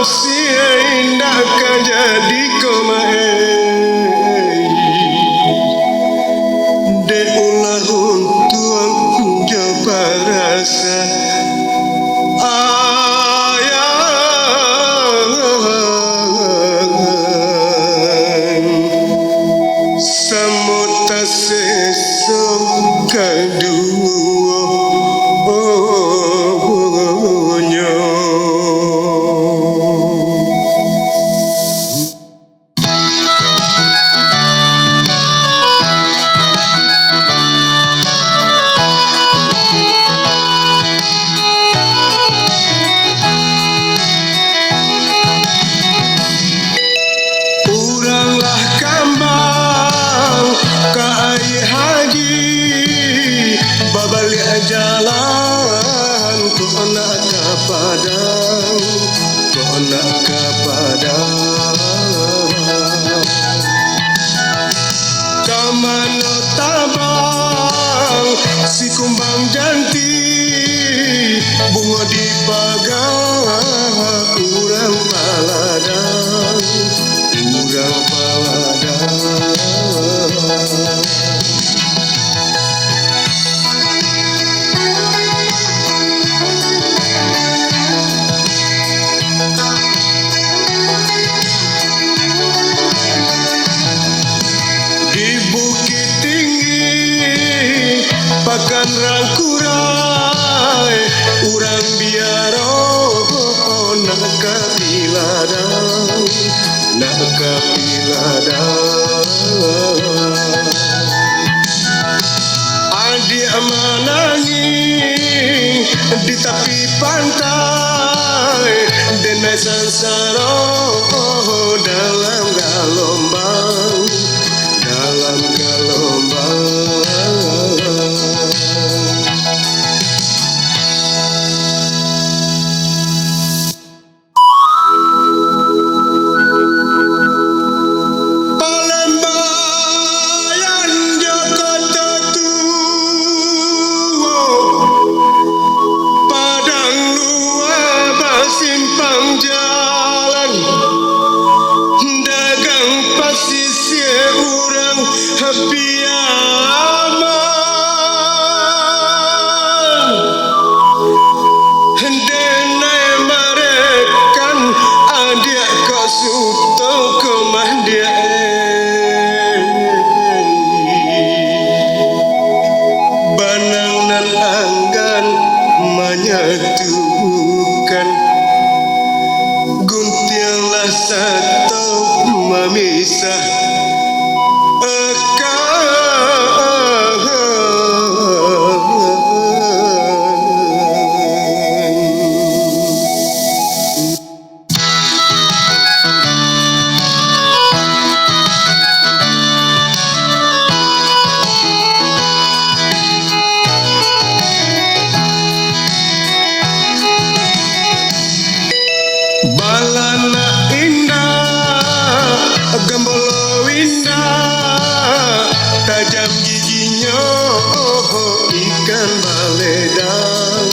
manusia indah kan jadi kemae de ulah untuang coba rasa samota sesong kadua uranglah kambang ka ai haji babalik jalan ko nak ka padang kamano tabang si kumbang janti bunga di pagang urang paladang di bukit tinggi pakan rangkurai urang biaro nak kapiladang adik menangi di tepi pantai denai sansaro dalam gelombang simpang jalan dagang pasisir urang piaman denai marekan adik kau suto kemandia banang nan anggan menyatukan guntinglah satu memisah balana indah gembolo indah tajam giginya ikan baledang